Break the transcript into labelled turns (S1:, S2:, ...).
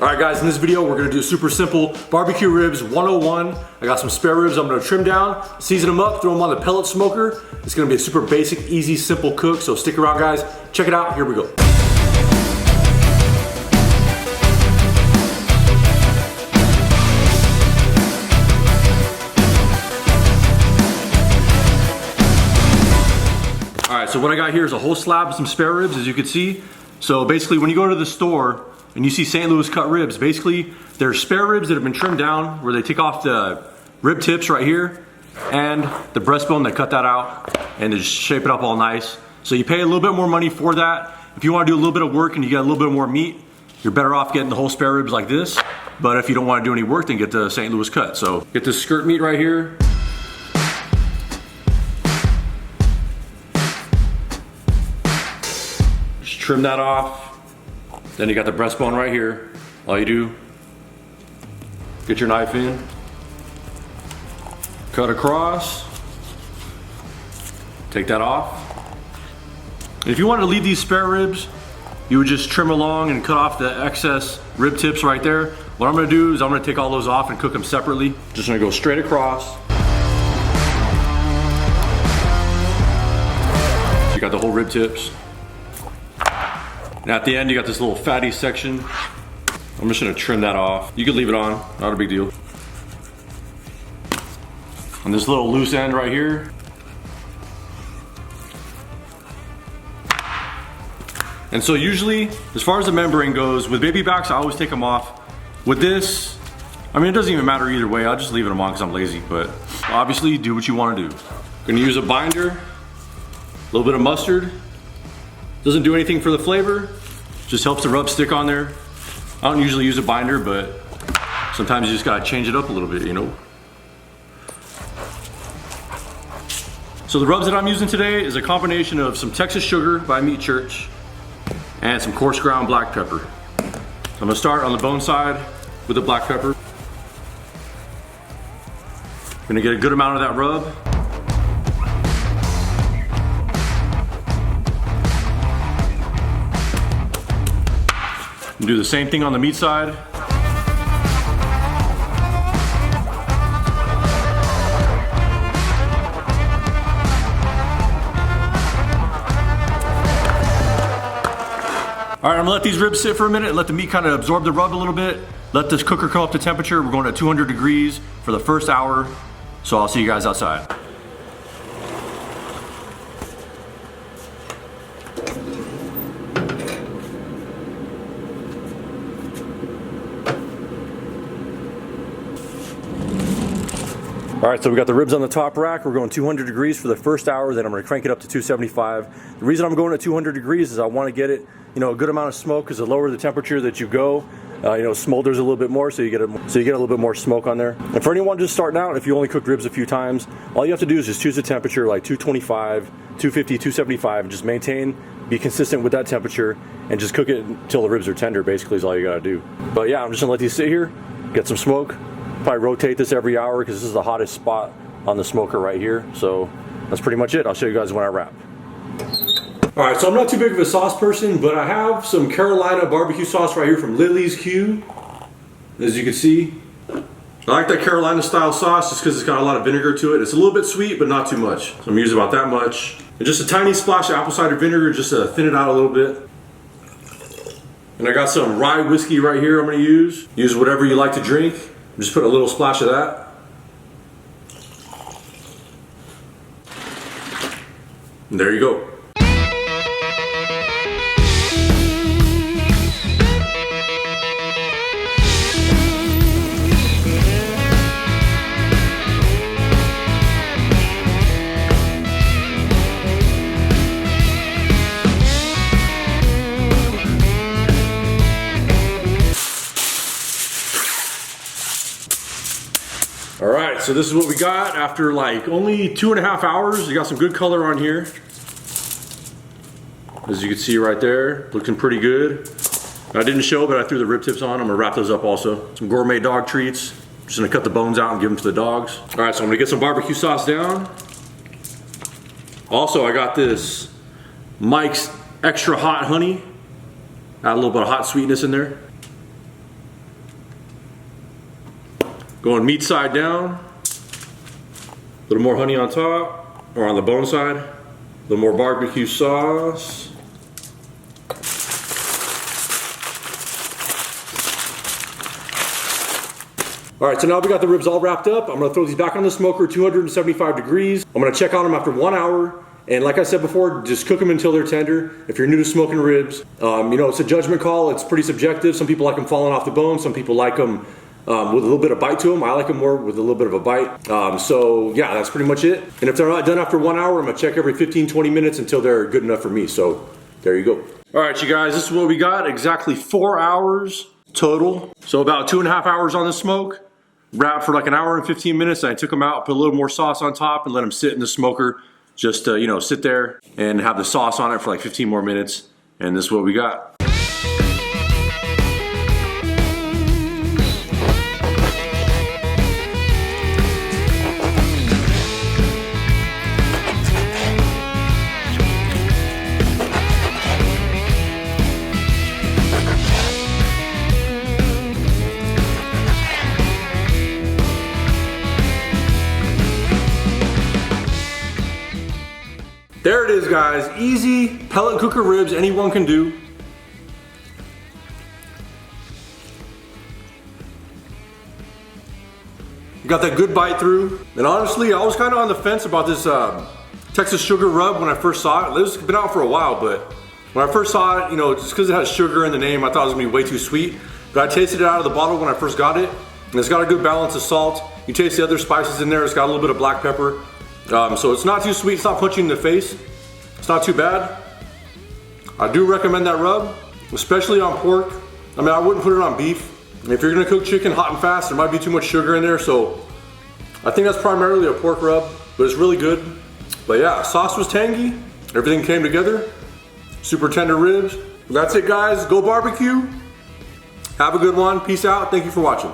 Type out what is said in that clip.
S1: All right guys, in this video we're gonna do super simple barbecue ribs 101. I got some spare ribs I'm gonna trim down, season them up, throw them on the pellet smoker. It's gonna be a super basic, easy, simple cook, so stick around guys. Check it out, here we go. All right, so what I got here is a whole slab of some spare ribs, as you can see. So basically when you go to the store and you see St. Louis cut ribs, basically they're spare ribs that have been trimmed down where they take off the rib tips right here and the breastbone, they cut that out and they just shape it up all nice. So you pay a little bit more money for that. If you want to do a little bit of work and you get a little bit more meat, you're better off getting the whole spare ribs like this. But if you don't want to do any work, then get the St. Louis cut. So get this skirt meat right here. Just trim that off. Then you got the breastbone right here. All you do, get your knife in, cut across, take that off. And if you wanted to leave these spare ribs, you would just trim along and cut off the excess rib tips right there. What I'm gonna do is I'm gonna take all those off and cook them separately. Just gonna go straight across. You got the whole rib tips. And at the end, you got this little fatty section. I'm just gonna trim that off. You can leave it on, not a big deal. And this little loose end right here. And so usually, as far as the membrane goes, with baby backs, I always take them off. With this, I mean, it doesn't even matter either way. I'll just leave them on because I'm lazy, but obviously do what you wanna do. Gonna use a binder, a little bit of mustard. Doesn't do anything for the flavor, just helps the rub stick on there. I don't usually use a binder, but sometimes you just gotta change it up a little bit, you know? So the rubs that I'm using today is a combination of some Texas sugar by Meat Church and some coarse ground black pepper. So I'm gonna start on the bone side with the black pepper. Gonna get a good amount of that rub. And do the same thing on the meat side. All right, I'm gonna let these ribs sit for a minute and let the meat kind of absorb the rub a little bit. Let this cooker come up to temperature. We're going at 200 degrees for the first hour. So I'll see you guys outside. All right, so we got the ribs on the top rack. We're going 200 degrees for the first hour, then I'm gonna crank it up to 275. The reason I'm going at 200 degrees is I wanna get it, you know, a good amount of smoke, because the lower the temperature that you go, you know, smolders a little bit more, so you get a little bit more smoke on there. And for anyone just starting out, if you only cook ribs a few times, all you have to do is just choose a temperature like 225, 250, 275, and just maintain, be consistent with that temperature, and just cook it until the ribs are tender, basically is all you gotta do. But yeah, I'm just gonna let these sit here, get some smoke. Probably rotate this every hour because this is the hottest spot on the smoker right here. So that's pretty much it. I'll show you guys when I wrap. All right, so I'm not too big of a sauce person, but I have some Carolina barbecue sauce right here from Lily's Q. As you can see, I like that Carolina style sauce just because it's got a lot of vinegar to it. It's a little bit sweet, but not too much. So I'm using about that much. And just a tiny splash of apple cider vinegar just to thin it out a little bit. And I got some rye whiskey right here I'm gonna use. Use whatever you like to drink. Just put a little splash of that. And there you go. All right, so this is what we got after like only 2.5 hours. You got some good color on here. As you can see right there, looking pretty good. I didn't show, but I threw the rib tips on. I'm gonna wrap those up also. Some gourmet dog treats. Just gonna cut the bones out and give them to the dogs. All right, so I'm gonna get some barbecue sauce down. Also, I got this Mike's extra hot honey. Add a little bit of hot sweetness in there. Going meat side down. A little more honey on top, or on the bone side. A little more barbecue sauce. All right, so now we got the ribs all wrapped up. I'm gonna throw these back on the smoker, 275 degrees. I'm gonna check on them after 1 hour. And like I said before, just cook them until they're tender. If you're new to smoking ribs, you know, it's a judgment call. It's pretty subjective. Some people like them falling off the bone. Some people like them with a little bit of bite to them. I like them more with a little bit of a bite. So yeah, that's pretty much it. And if they're not done after 1 hour, I'm gonna check every 15, 20 minutes until they're good enough for me. So there you go. All right, you guys, this is what we got. Exactly 4 hours total. So about 2.5 hours on the smoke. Wrapped for like an hour and 15 minutes. And I took them out, put a little more sauce on top, and let them sit in the smoker. Just you know, sit there and have the sauce on it for like 15 more minutes. And this is what we got. There it is, guys. Easy pellet cooker ribs anyone can do. Got that good bite through. And honestly, I was kind of on the fence about this Texas sugar rub when I first saw it. It's been out for a while, but when I first saw it, you know, just because it has sugar in the name, I thought it was gonna be way too sweet. But I tasted it out of the bottle when I first got it, and it's got a good balance of salt. You taste the other spices in there. It's got a little bit of black pepper. So it's not too sweet, it's not punching in the face. It's not too bad. I do recommend that rub, especially on pork. I mean, I wouldn't put it on beef. If you're gonna cook chicken hot and fast, there might be too much sugar in there, so I think that's primarily a pork rub, but it's really good. But yeah, sauce was tangy, everything came together. Super tender ribs. That's it, guys. Go barbecue. Have a good one. Peace out. Thank you for watching.